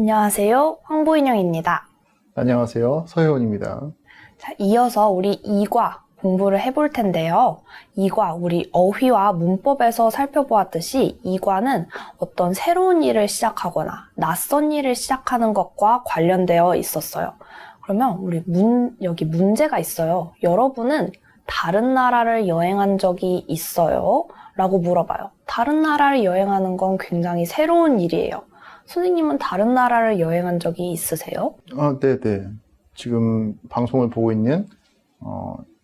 안녕하세요. 황보인영입니다. 안녕하세요. 서효원입니다. 자, 이어서 우리 이과 공부를 해볼 텐데요. 이과, 우리 어휘와 문법에서 살펴보았듯이 이과는 어떤 새로운 일을 시작하거나 낯선 일을 시작하는 것과 관련되어 있었어요. 그러면 우리 여기 문제가 있어요. 여러분은 다른 나라를 여행한 적이 있어요? 라고 물어봐요. 다른 나라를 여행하는 건 굉장히 새로운 일이에요. 선생님은 다른 나라를 여행한 적이 있으세요? 네네. 지금 방송을 보고 있는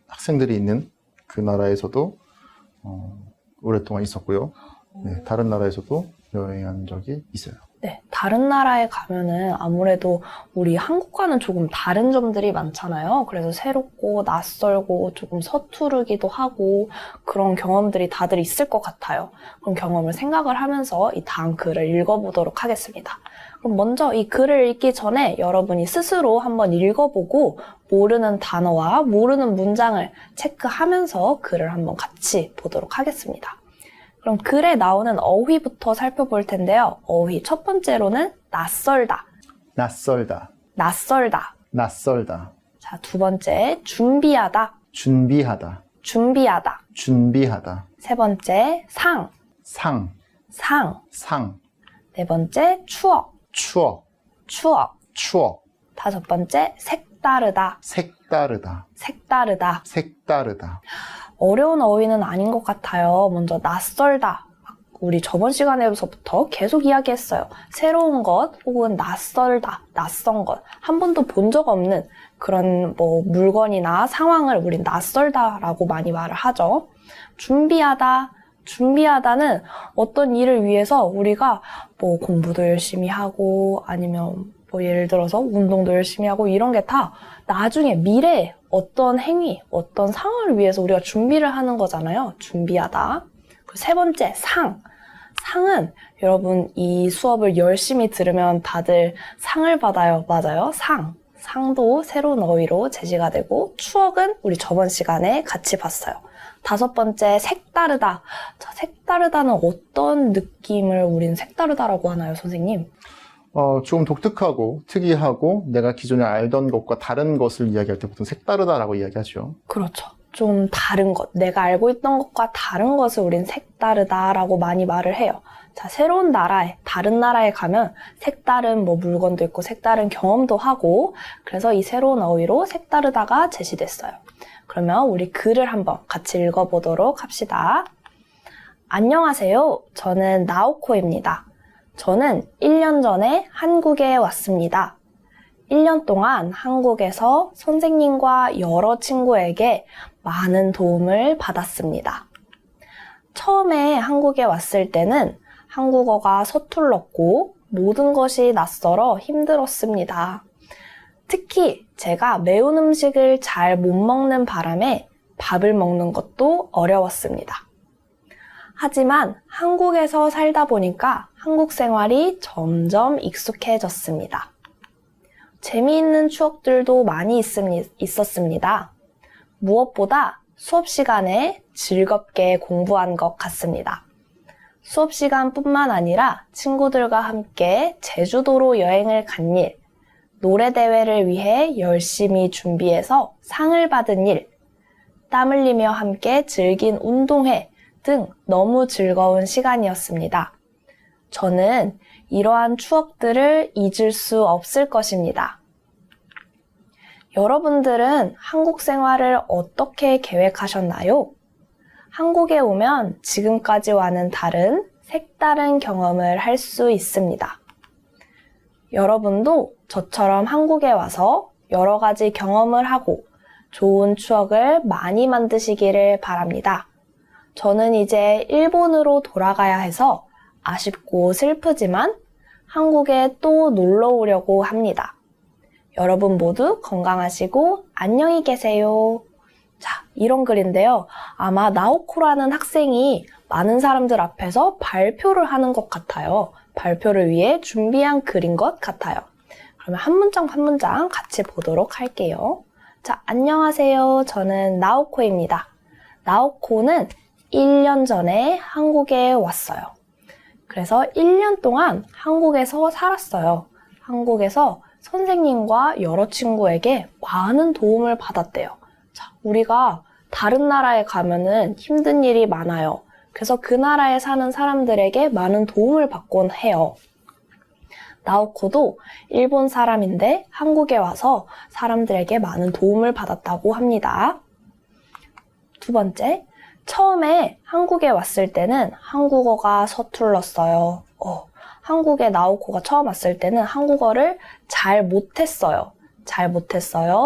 학생들이 있는 그 나라에서도 오랫동안 있었고요. 네, 다른 나라에서도 여행한 적이 있어요. 네, 다른 나라에 가면은 아무래도 우리 한국과는 조금 다른 점들이 많잖아요. 그래서 새롭고 낯설고 조금 서투르기도 하고 그런 경험들이 다들 있을 것 같아요. 그런 경험을 생각을 하면서 이 다음 글을 읽어보도록 하겠습니다. 그럼 먼저 이 글을 읽기 전에 여러분이 스스로 한번 읽어보고 모르는 단어와 모르는 문장을 체크하면서 글을 한번 같이 보도록 하겠습니다. 그럼 글에 나오는 어휘부터 살펴볼 텐데요. 어휘 첫 번째로는 낯설다. 낯설다. 낯설다. 낯설다. 자, 두 번째 준비하다. 준비하다. 준비하다. 준비하다. 세 번째 상. 상. 상. 상. 네 번째 추억. 추억. 추억. 추억. 다섯 번째 색다르다. 색다르다. 색다르다. 색다르다. 어려운 어휘는 아닌 것 같아요. 먼저 낯설다. 우리 저번 시간에서부터 계속 이야기했어요. 새로운 것 혹은 낯설다, 낯선 것. 한 번도 본 적 없는 그런 물건이나 상황을 우린 낯설다라고 많이 말을 하죠. 준비하다. 준비하다는 어떤 일을 위해서 우리가 공부도 열심히 하고 아니면 예를 들어서 운동도 열심히 하고 이런 게 다 나중에 미래에 어떤 행위, 어떤 상황을 위해서 우리가 준비를 하는 거잖아요. 준비하다. 세 번째, 상. 상은 여러분 이 수업을 열심히 들으면 다들 상을 받아요. 맞아요. 상. 상도 새로운 어휘로 제시가 되고 추억은 우리 저번 시간에 같이 봤어요. 다섯 번째, 색다르다. 자, 색다르다는 어떤 느낌을 우린 색다르다라고 하나요, 선생님? 조금 독특하고 특이하고 내가 기존에 알던 것과 다른 것을 이야기할 때 보통 색다르다라고 이야기하죠. 그렇죠. 좀 다른 것, 내가 알고 있던 것과 다른 것을 우린 색다르다라고 많이 말을 해요. 자, 새로운 나라에, 다른 나라에 가면 색다른 물건도 있고 색다른 경험도 하고 그래서 이 새로운 어휘로 색다르다가 제시됐어요. 그러면 우리 글을 한번 같이 읽어보도록 합시다. 안녕하세요. 저는 나오코입니다. 저는 1년 전에 한국에 왔습니다. 1년 동안 한국에서 선생님과 여러 친구에게 많은 도움을 받았습니다. 처음에 한국에 왔을 때는 한국어가 서툴렀고 모든 것이 낯설어 힘들었습니다. 특히 제가 매운 음식을 잘 못 먹는 바람에 밥을 먹는 것도 어려웠습니다. 하지만 한국에서 살다 보니까 한국 생활이 점점 익숙해졌습니다. 재미있는 추억들도 많이 있었습니다. 무엇보다 수업 시간에 즐겁게 공부한 것 같습니다. 수업 시간뿐만 아니라 친구들과 함께 제주도로 여행을 간 일, 노래대회를 위해 열심히 준비해서 상을 받은 일, 땀 흘리며 함께 즐긴 운동회 등 너무 즐거운 시간이었습니다. 저는 이러한 추억들을 잊을 수 없을 것입니다. 여러분들은 한국 생활을 어떻게 계획하셨나요? 한국에 오면 지금까지와는 다른 색다른 경험을 할 수 있습니다. 여러분도 저처럼 한국에 와서 여러 가지 경험을 하고 좋은 추억을 많이 만드시기를 바랍니다. 저는 이제 일본으로 돌아가야 해서 아쉽고 슬프지만 한국에 또 놀러 오려고 합니다. 여러분 모두 건강하시고 안녕히 계세요. 자, 이런 글인데요. 아마 나오코라는 학생이 많은 사람들 앞에서 발표를 하는 것 같아요. 발표를 위해 준비한 글인 것 같아요. 그러면 한 문장 한 문장 같이 보도록 할게요. 자, 안녕하세요. 저는 나오코입니다. 나오코는 1년 전에 한국에 왔어요. 그래서 1년 동안 한국에서 살았어요. 한국에서 선생님과 여러 친구에게 많은 도움을 받았대요. 자, 우리가 다른 나라에 가면은 힘든 일이 많아요. 그래서 그 나라에 사는 사람들에게 많은 도움을 받곤 해요. 나오코도 일본 사람인데 한국에 와서 사람들에게 많은 도움을 받았다고 합니다. 두 번째, 처음에 한국에 왔을 때는 한국어가 서툴렀어요. 한국에 나오코가 처음 왔을 때는 한국어를 잘 못했어요.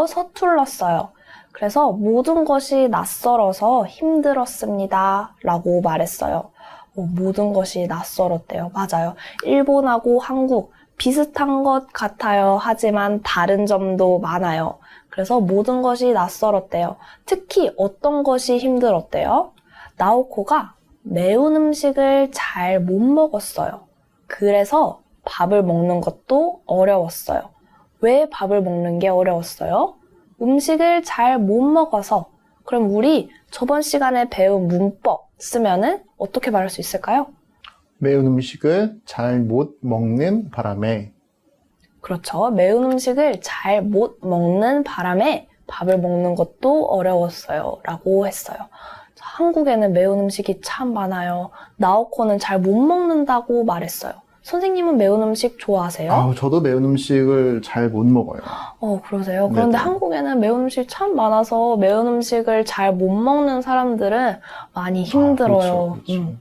서툴렀어요. 그래서 모든 것이 낯설어서 힘들었습니다. 라고 말했어요. 모든 것이 낯설었대요. 맞아요. 일본하고 한국 비슷한 것 같아요. 하지만 다른 점도 많아요. 그래서 모든 것이 낯설었대요. 특히 어떤 것이 힘들었대요? 나오코가 매운 음식을 잘 못 먹었어요. 그래서 밥을 먹는 것도 어려웠어요. 왜 밥을 먹는 게 어려웠어요? 음식을 잘 못 먹어서. 그럼 우리 저번 시간에 배운 문법 쓰면은 어떻게 말할 수 있을까요? 매운 음식을 잘 못 먹는 바람에. 그렇죠. 매운 음식을 잘 못 먹는 바람에 밥을 먹는 것도 어려웠어요. 라고 했어요. 한국에는 매운 음식이 참 많아요. 나오코는 잘 못 먹는다고 말했어요. 선생님은 매운 음식 좋아하세요? 저도 매운 음식을 잘 못 먹어요. 그러세요? 그런데 네네. 한국에는 매운 음식 참 많아서 매운 음식을 잘 못 먹는 사람들은 많이 힘들어요. 그렇죠.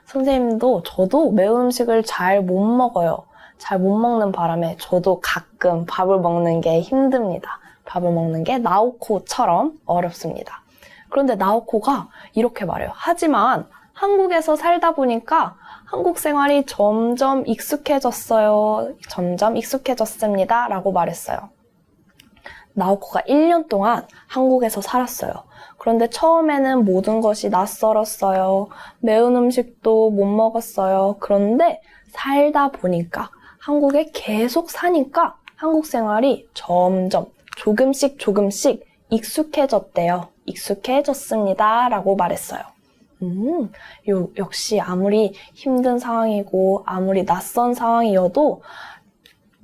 선생님도 저도 매운 음식을 잘 못 먹어요. 잘 못 먹는 바람에 저도 가끔 밥을 먹는 게 힘듭니다. 밥을 먹는 게 나오코처럼 어렵습니다. 그런데 나오코가 이렇게 말해요. 하지만 한국에서 살다 보니까 한국 생활이 점점 익숙해졌어요. 점점 익숙해졌습니다. 라고 말했어요. 나오코가 1년 동안 한국에서 살았어요. 그런데 처음에는 모든 것이 낯설었어요. 매운 음식도 못 먹었어요. 그런데 살다 보니까 한국에 계속 사니까 한국 생활이 점점 조금씩 익숙해졌대요. 익숙해졌습니다. 라고 말했어요. 역시 아무리 힘든 상황이고 아무리 낯선 상황이어도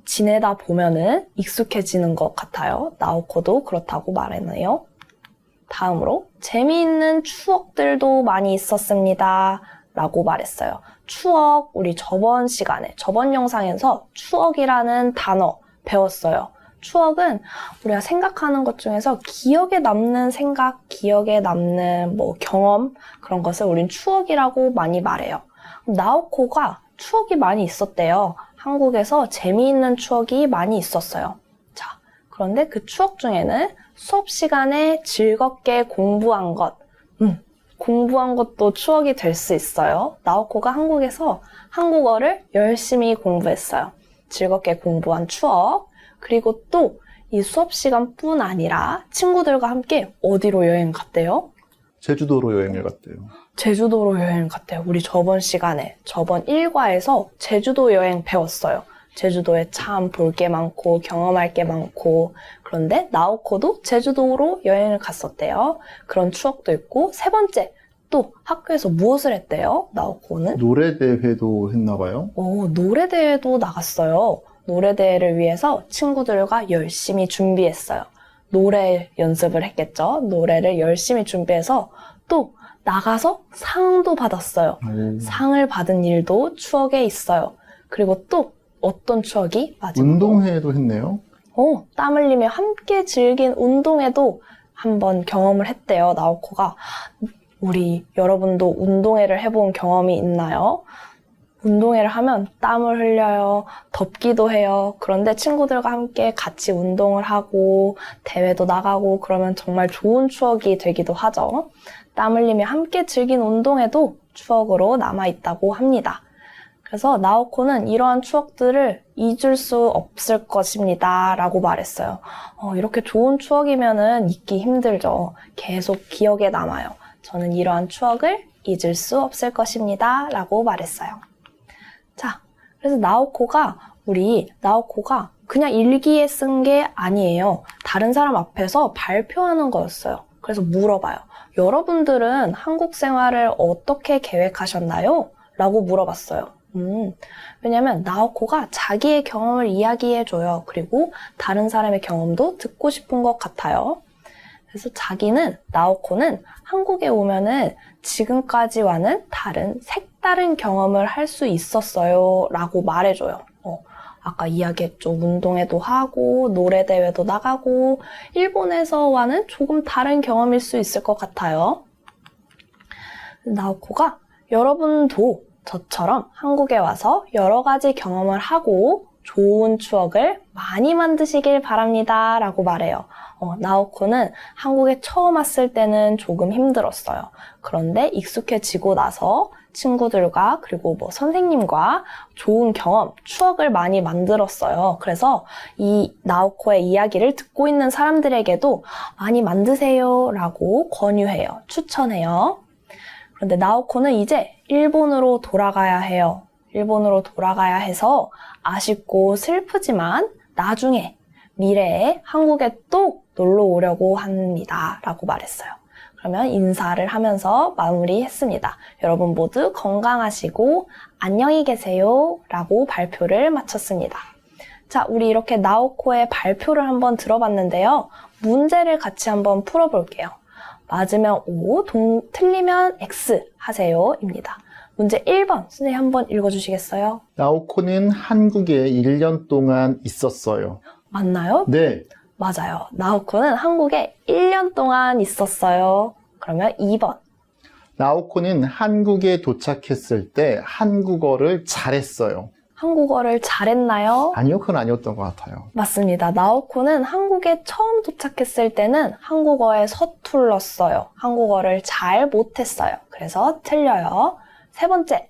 지내다 보면은 익숙해지는 것 같아요. 나오코도 그렇다고 말했네요. 다음으로 재미있는 추억들도 많이 있었습니다. 라고 말했어요. 추억, 우리 저번 시간에, 저번 영상에서 추억이라는 단어 배웠어요. 추억은 우리가 생각하는 것 중에서 기억에 남는 생각, 기억에 남는 경험, 그런 것을 우린 추억이라고 많이 말해요. 나오코가 추억이 많이 있었대요. 한국에서 재미있는 추억이 많이 있었어요. 자, 그런데 그 추억 중에는 수업 시간에 즐겁게 공부한 것, 공부한 것도 추억이 될 수 있어요. 나오코가 한국에서 한국어를 열심히 공부했어요. 즐겁게 공부한 추억, 그리고 또 이 수업 시간뿐 아니라 친구들과 함께 어디로 여행 갔대요? 제주도로 여행을 갔대요. 제주도로 여행 갔대요. 우리 저번 시간에, 저번 1과에서 제주도 여행 배웠어요. 제주도에 참 볼 게 많고 경험할 게 많고, 그런데 나오코도 제주도로 여행을 갔었대요. 그런 추억도 있고, 세 번째, 또 학교에서 무엇을 했대요? 나오코는? 노래대회도 했나 봐요. 노래대회도 나갔어요. 노래대회를 위해서 친구들과 열심히 준비했어요. 노래 연습을 했겠죠. 노래를 열심히 준비해서 또 나가서 상도 받았어요. 상을 받은 일도 추억에 있어요. 그리고 또 어떤 추억이 마지막으로? 운동회도 했네요. 땀 흘리며 함께 즐긴 운동회도 한번 경험을 했대요. 나오코가. 우리 여러분도 운동회를 해본 경험이 있나요? 운동회를 하면 땀을 흘려요. 덥기도 해요. 그런데 친구들과 함께 같이 운동을 하고 대회도 나가고 그러면 정말 좋은 추억이 되기도 하죠. 땀 흘리며 함께 즐긴 운동회도 추억으로 남아있다고 합니다. 그래서 나오코는 이러한 추억들을 잊을 수 없을 것입니다. 라고 말했어요. 이렇게 좋은 추억이면은 잊기 힘들죠. 계속 기억에 남아요. 저는 이러한 추억을 잊을 수 없을 것입니다. 라고 말했어요. 자, 그래서 나오코가 그냥 일기에 쓴 게 아니에요. 다른 사람 앞에서 발표하는 거였어요. 그래서 물어봐요. 여러분들은 한국 생활을 어떻게 계획하셨나요? 라고 물어봤어요. 왜냐면 나오코가 자기의 경험을 이야기해줘요. 그리고 다른 사람의 경험도 듣고 싶은 것 같아요. 그래서 나오코는 한국에 오면은 지금까지와는 다른 색다른 경험을 할 수 있었어요 라고 말해줘요. 아까 이야기했죠. 운동회도 하고 노래대회도 나가고 일본에서와는 조금 다른 경험일 수 있을 것 같아요. 나오코가 여러분도 저처럼 한국에 와서 여러 가지 경험을 하고 좋은 추억을 많이 만드시길 바랍니다 라고 말해요. 나오코는 한국에 처음 왔을 때는 조금 힘들었어요. 그런데 익숙해지고 나서 친구들과 그리고 선생님과 좋은 경험, 추억을 많이 만들었어요. 그래서 이 나오코의 이야기를 듣고 있는 사람들에게도 많이 만드세요 라고 권유해요. 추천해요. 그런데 나오코는 이제 일본으로 돌아가야 해요. 일본으로 돌아가야 해서 아쉽고 슬프지만 나중에 미래에 한국에 또 놀러 오려고 합니다 라고 말했어요. 그러면 인사를 하면서 마무리했습니다. 여러분 모두 건강하시고 안녕히 계세요 라고 발표를 마쳤습니다. 자, 우리 이렇게 나오코의 발표를 한번 들어봤는데요. 문제를 같이 한번 풀어볼게요. 맞으면 O, 틀리면 X 하세요 입니다. 문제 1번 선생님 한번 읽어주시겠어요? 나오코는 한국에 1년 동안 있었어요. 맞나요? 네. 맞아요. 나오코는 한국에 1년 동안 있었어요. 그러면 2번. 나오코는 한국에 도착했을 때 한국어를 잘했어요. 한국어를 잘했나요? 아니요, 그건 아니었던 것 같아요. 맞습니다. 나오코는 한국에 처음 도착했을 때는 한국어에 서툴렀어요. 한국어를 잘 못했어요. 그래서 틀려요. 세 번째.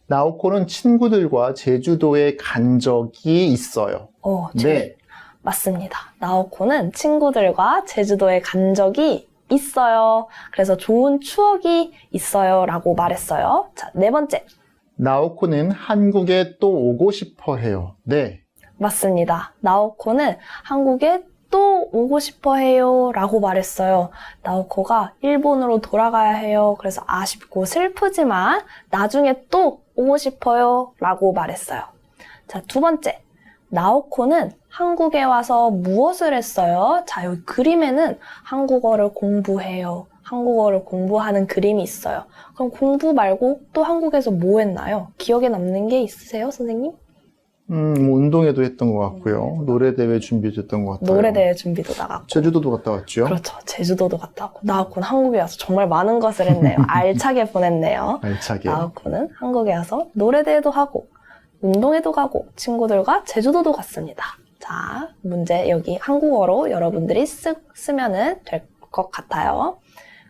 나오코는 친구들과 제주도에 간 적이 있어요. 네. 맞습니다. 나오코는 친구들과 제주도에 간 적이 있어요. 그래서 좋은 추억이 있어요 라고 말했어요. 자, 네 번째. 나오코는 한국에 또 오고 싶어 해요. 네. 맞습니다. 나오코는 한국에 또 오고 싶어 해요 라고 말했어요. 나오코가 일본으로 돌아가야 해요. 그래서 아쉽고 슬프지만 나중에 또 오고 싶어요 라고 말했어요. 자, 두 번째. 나오코는 한국에 와서 무엇을 했어요? 자, 여기 그림에는 한국어를 공부해요. 한국어를 공부하는 그림이 있어요. 그럼 공부 말고 또 한국에서 뭐 했나요? 기억에 남는 게 있으세요, 선생님? 운동회도 했던 것 같고요. 노래대회 준비도 했던 것 같아요. 노래대회 준비도 나갔고. 제주도도 갔다 왔죠. 그렇죠. 제주도도 갔다 왔고. 나오코는 한국에 와서 정말 많은 것을 했네요. 알차게 보냈네요. 알차게. 나오코는 한국에 와서 노래대회도 하고 운동회도 가고 친구들과 제주도도 갔습니다. 자, 문제 여기 한국어로 여러분들이 쓰면은 될 것 같아요.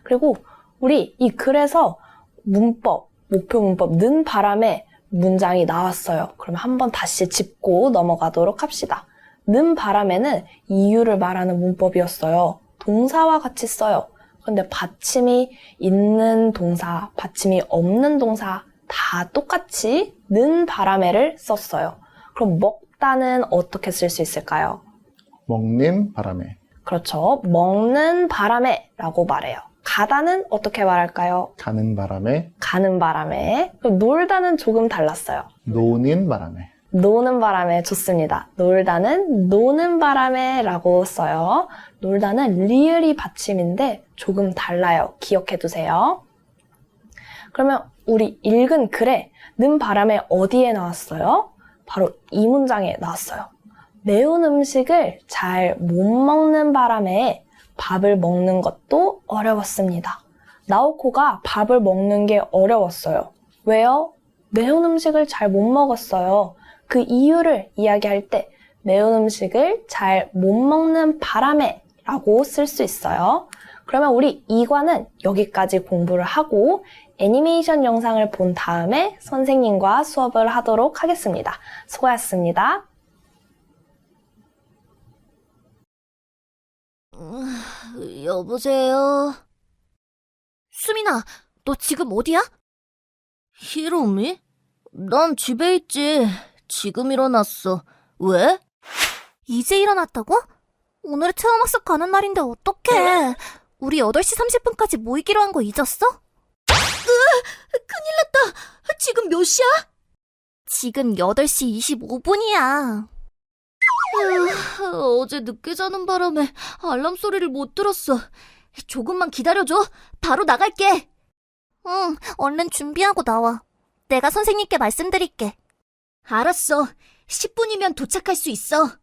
그리고 우리 이 글에서 문법, 목표 문법, 는 바람에 문장이 나왔어요. 그러면 한번 다시 짚고 넘어가도록 합시다. 는 바람에는 이유를 말하는 문법이었어요. 동사와 같이 써요. 그런데 받침이 있는 동사, 받침이 없는 동사 다 똑같이 는 바람에를 썼어요. 그럼 먹다는 어떻게 쓸 수 있을까요? 먹는 바람에. 그렇죠. 먹는 바람에 라고 말해요. 가다는 어떻게 말할까요? 가는 바람에. 가는 바람에. 그럼 놀다는 조금 달랐어요. 노는 바람에. 노는 바람에 좋습니다. 놀다는 노는 바람에 라고 써요. 놀다는 리을이 받침인데 조금 달라요. 기억해 두세요. 그러면 우리 읽은 글에 는 바람에 어디에 나왔어요? 바로 이 문장에 나왔어요. 매운 음식을 잘 못 먹는 바람에 밥을 먹는 것도 어려웠습니다. 나오코가 밥을 먹는 게 어려웠어요. 왜요? 매운 음식을 잘 못 먹었어요. 그 이유를 이야기할 때 매운 음식을 잘 못 먹는 바람에 라고 쓸 수 있어요. 그러면 우리 2과는 여기까지 공부를 하고 애니메이션 영상을 본 다음에 선생님과 수업을 하도록 하겠습니다. 수고하셨습니다. 여보세요? 수민아, 너 지금 어디야? 히로미? 난 집에 있지. 지금 일어났어. 왜? 이제 일어났다고? 오늘이 체험학습 가는 날인데 어떡해. 우리 8시 30분까지 모이기로 한 거 잊었어? 큰일 났다. 지금 몇 시야? 지금 8시 25분이야. 어제 늦게 자는 바람에 알람 소리를 못 들었어. 조금만 기다려줘. 바로 나갈게. 응, 얼른 준비하고 나와. 내가 선생님께 말씀드릴게. 알았어. 10분이면 도착할 수 있어.